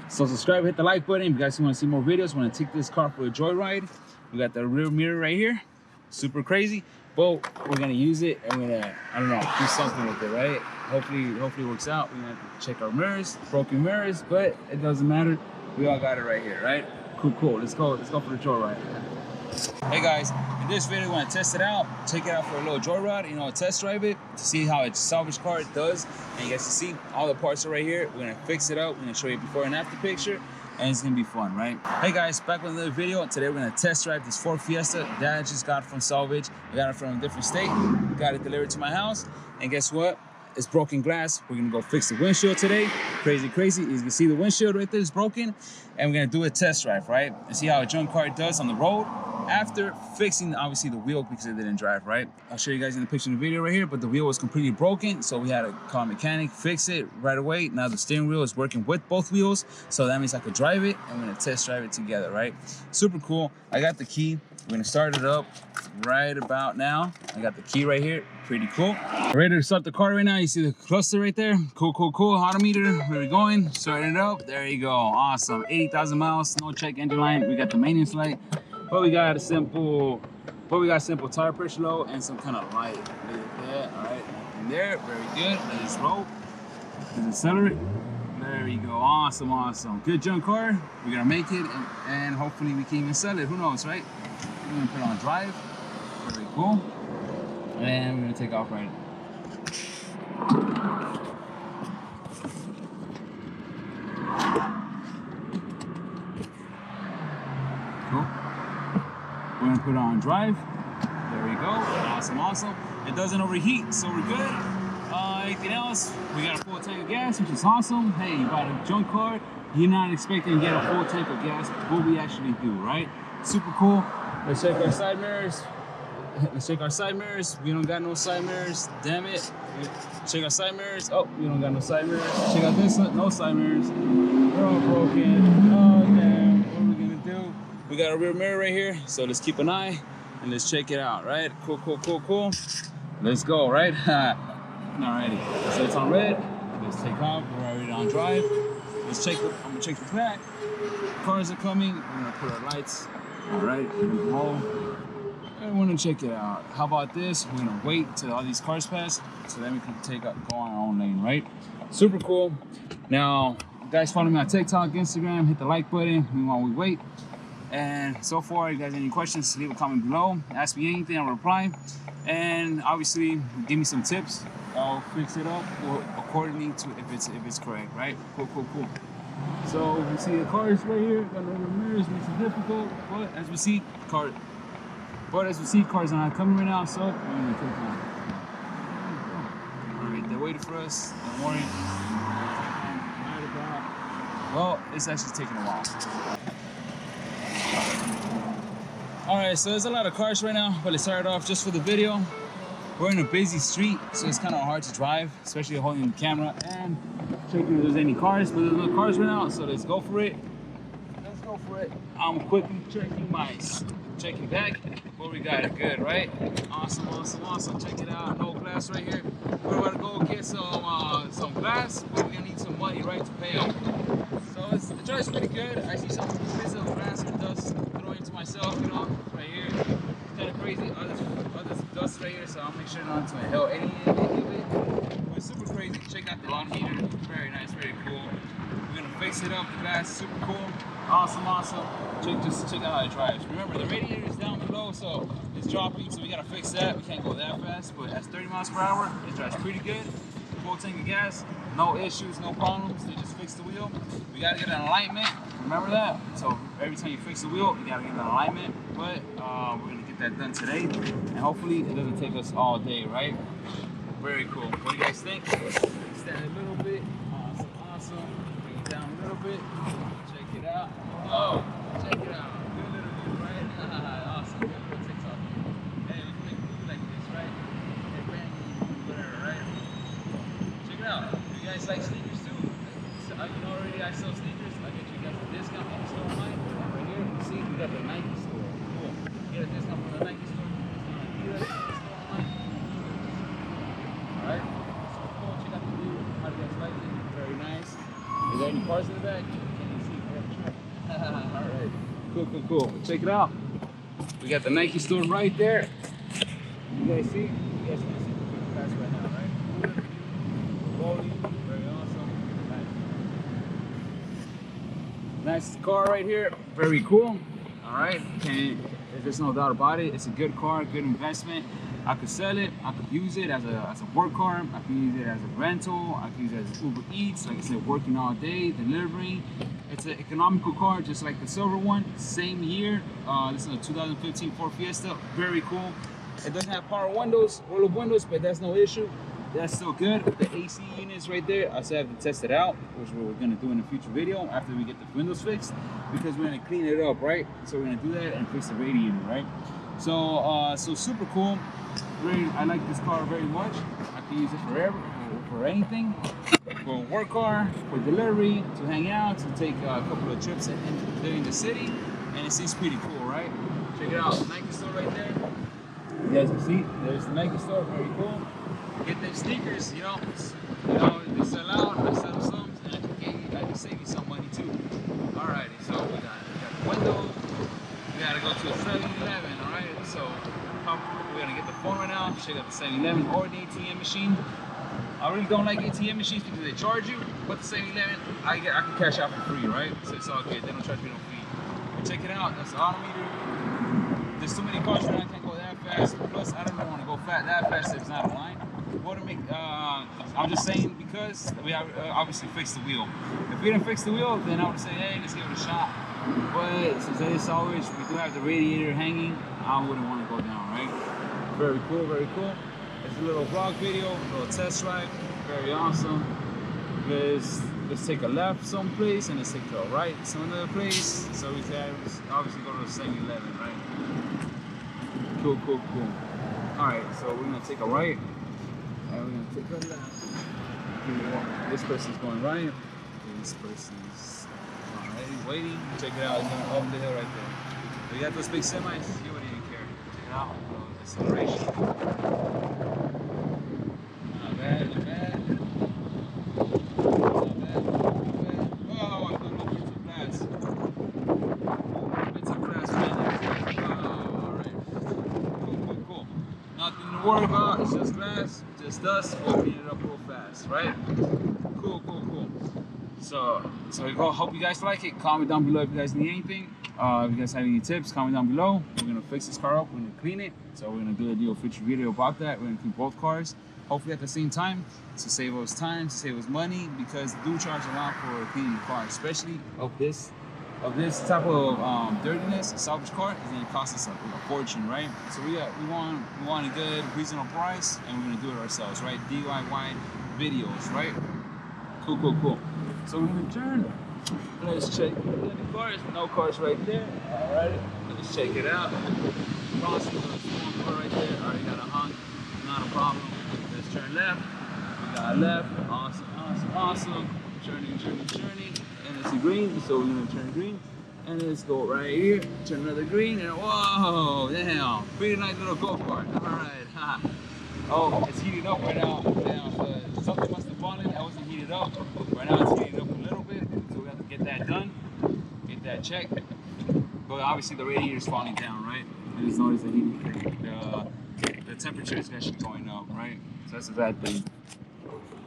So subscribe, hit the like button. If you guys want to see more videos, want to take this car for a joyride, we got the rear mirror right here. Super crazy. But we're gonna use it and we're gonna, I don't know, do something with it, right? Hopefully it works out. We're gonna have to check our mirrors, broken mirrors, but it doesn't matter. We all got it right here, right? Cool. Let's go for the joyride. Hey guys, in this video, we're gonna test it out, take it out for a little joyride, you know, test drive it to see how a salvage car does. And you guys can see all the parts are right here. We're gonna fix it up. We're gonna show you before and after picture, and it's gonna be fun, right? Hey guys, back with another video. Today we're gonna test drive this Ford Fiesta that I just got from Salvage. I got it from a different state. We got it delivered to my house, and guess what? It's broken glass. We're gonna go fix the windshield today. Crazy. You can see the windshield right there is broken, and we're gonna do a test drive, right? And see how a junk car does on the road after fixing, obviously, the wheel because it didn't drive, right? I'll show you guys in the picture in the video right here, but the wheel was completely broken, so we had to call a mechanic, fix it right away. Now the steering wheel is working with both wheels, so that means I could drive it, and we're gonna test drive it together, right? Super cool. I got the key. We're gonna start it up right about now. I got the key right here. Pretty cool. Ready to start the car right now. You see the cluster right there? Cool. Odometer, where we going? Starting it up. There you go. Awesome. 80,000 miles. No check engine light. We got the maintenance light, but we got simple tire pressure low and some kind of light. There. All right. And there. Very good. Let's roll. Let's accelerate. There you go. Awesome. Good junk car. We're gonna make it, and hopefully we can even sell it. Who knows, right? We're gonna put it on drive. Very cool. And we're gonna take off right. Cool. We're gonna put it on drive. There we go. Awesome. It doesn't overheat, so we're good. Anything else? We got a full tank of gas, which is awesome. Hey, you bought a junk car, you're not expecting to get a full tank of gas, but we actually do, right? Super cool. Let's check our side mirrors. We don't got no side mirrors. Damn it. Check our side mirrors. Oh, we don't got no side mirrors. Check out this one. No side mirrors. They're all broken. Oh, damn. What are we gonna do? We got a rear mirror right here, so let's keep an eye and let's check it out, right? Cool. Let's go, right? Alrighty. So it's on red. Let's take off. We're already on drive. Let's check. I'm gonna check the back. Cars are coming. We're gonna put our lights. All right. Here we go. I want to check it out. How about this? We're gonna wait till all these cars pass, so then we can go on our own lane, right? Super cool. Now, guys, follow me on TikTok, Instagram. Hit the like button while we wait. And so far, if you guys have any questions, leave a comment below. Ask me anything, I'll reply. And obviously, give me some tips. I'll fix it up accordingly to if it's correct, right? Cool. So we see the cars right here. Got no mirrors, makes it difficult. But as we see, cars are not coming right now. So we're gonna take on. All right, they're waiting for us. Don't worry. Well, it's actually taking a while. All right, so there's a lot of cars right now, but let's start it off just for the video. We're in a busy street, so it's kind of hard to drive, especially holding the camera and checking if there's any cars, but there's no cars right now, so let's go for it. I'm quickly checking back. What we got? Good, right? Awesome. Check it out. No glass right here. We're about to go get some glass, but we're gonna need some money, right, to pay up. So it drives pretty good. I see some bits of glass and dust throwing to myself, you know, right here. It's kind of crazy. Others dust right here, so I'll make sure not to inhale any of it. But it's super crazy. Check out the lawn heater. Very nice, very cool. We're gonna fix it up. The glass, super cool. Awesome. Just check out how it drives. Remember, the radiator is down below, so it's dropping, so we gotta fix that. We can't go that fast, but at 30 miles per hour, it drives pretty good. Full tank of gas, no issues, no problems. They just fixed the wheel. We gotta get an alignment. Remember that? So every time you fix the wheel, you gotta get an alignment. But we're gonna get that done today, and hopefully it doesn't take us all day, right? Very cool. What do you guys think? Extend it a little bit. Awesome. Bring it down a little bit. Check it out. Oh, check it out. Good, right? Awesome. Good for TikTok. Hey, we can make food like this, right? Hey, whatever, right? Check it out. You guys like sneakers too? You know already I sell sneakers. I'll get you guys a discount on the store online. Right here, you see, we got the Nike store. Cool. Get a discount from the Nike store. It's on Adidas store online. Alright? So cool. Check out the view. How do you guys like it? Very nice. Is there any cars in the back? Can you Alright, cool. Check it out. We got the Nike store right there. You guys see? You guys can see the fast right now, right? Rolling, very awesome. Nice car right here, very cool. Alright, there's no doubt about it. It's a good car, good investment. I could sell it, I could use it as a work car, I could use it as a rental, I could use it as Uber Eats, like I said, working all day, delivering. It's an economical car, just like the silver one, same year. This is a 2015 Ford Fiesta, very cool. It doesn't have power windows, roll-up windows, but that's no issue. That's still good. The AC units right there, I still have to test it out, which we're gonna do in a future video after we get the windows fixed, because we're gonna clean it up, right? So we're gonna do that and fix the radiator, right? So, so super cool. I like this car very much. I can use it forever, for anything, for a work car, for delivery, to hang out, to take a couple of trips in the city, and it seems pretty cool, right? Check it out, Nike store right there. You guys can see, there's the Nike store, very cool. Get them sneakers, you know, they sell out, I sell some, and I can save you some money too. Alrighty, so we got the window. We gotta go to a 7-Eleven, alright? So we're gonna get the phone right now, check out the 7-Eleven or the ATM machine. I really don't like ATM machines because they charge you, but the 7-Eleven, I can cash out for free, right? So it's all good, they don't charge me no fee. But check it out, that's the odometer. There's too many cars around, I can't go that fast. Plus, I don't want to go that fast if it's not a line. I'm just saying because we obviously fixed the wheel. If we didn't fix the wheel, then I would say, hey, let's give it a shot. But since it is Salvage, we do have the radiator hanging, I wouldn't want to go down, right? Very cool, very cool. It's a little vlog video, a little test drive, very awesome. Let's take a left someplace and let's take a right some other place. So we can obviously go to the 7-Eleven, right? Cool. Alright, so we're gonna take a right and we're gonna take a left. This person's going right. This person's already waiting. Check it out, it's going up the hill right there. We got those big semis, you wouldn't even care. Check it out, acceleration. Not bad. Oh, I flew a bit too fast. Cool. Nothing to worry about, it's just glass, just dust, we'll clean it up real fast, right? Cool. So I hope you guys like it. Comment down below if you guys need anything. If you guys have any tips, comment down below. We're gonna fix this car up, we're gonna clean it. So we're gonna do a future video about that. We're gonna clean both cars, hopefully at the same time, to save us time, to save us money, because they do charge a lot for cleaning the car, especially of this type of dirtiness. A salvage car is gonna cost us a fortune, right? So we want a good reasonable price, and we're gonna do it ourselves, right? DIY videos, right? Cool. So we're gonna turn. Let's check the cars. No cars right there. Alright, let's check it out. Crossing the small car right there. Already got a honk. Not a problem. Let's turn left. We got left. Awesome. Turning. And it's a green, so we're gonna turn green. And let's go right here. Turn another green. And whoa, damn. Pretty nice little go kart. Alright. Oh, it's heated up right now. Damn, something must have fallen. That wasn't heated up. Right now it's heated up a little bit. So we have to get that done. Get that checked. But obviously the radiator is falling down, right? I just noticed the temperature is actually going up, right? So that's a bad thing.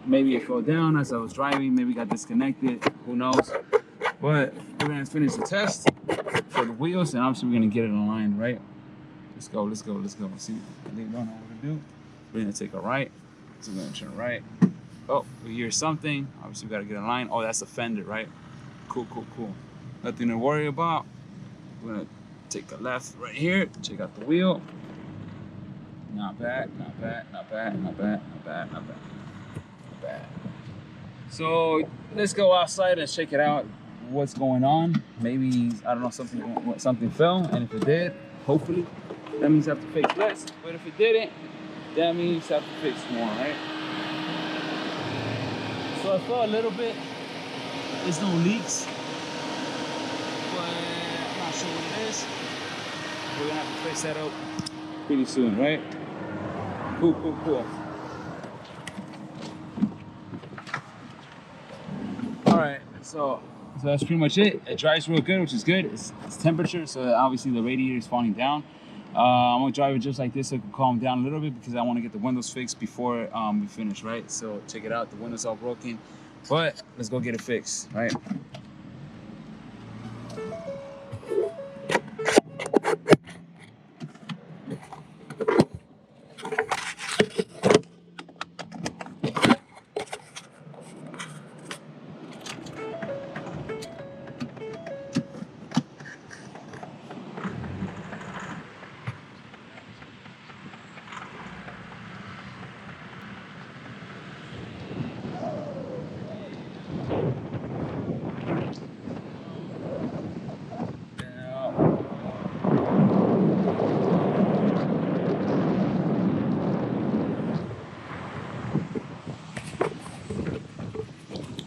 Maybe it fell down as I was driving. Maybe got disconnected. Who knows? But we're gonna finish the test for the wheels, and obviously we're gonna get it in line, right? Let's go. See, they don't know what to do. We're gonna take a right, so we're gonna turn right. Oh, we hear something. Obviously, we gotta get in line. Oh, that's a fender, right? Cool. Nothing to worry about. We're gonna take a left right here. Check out the wheel. Not bad. So let's go outside and check it out. What's going on? Maybe I don't know, something fell, and if it did, hopefully, that means I have to fix less. But if it didn't, that means I have to fix more, right? So I saw a little bit. There's no leaks, but I'm not sure what it is. We're gonna have to fix that up pretty soon, right? Cool. All right, so So that's pretty much it. It dries real good, which is good. It's temperature, so obviously the radiator is falling down. I'm gonna drive it just like this so it can calm down a little bit because I want to get the windows fixed before we finish, right? So check it out, the windows all broken, but let's go get it fixed, right?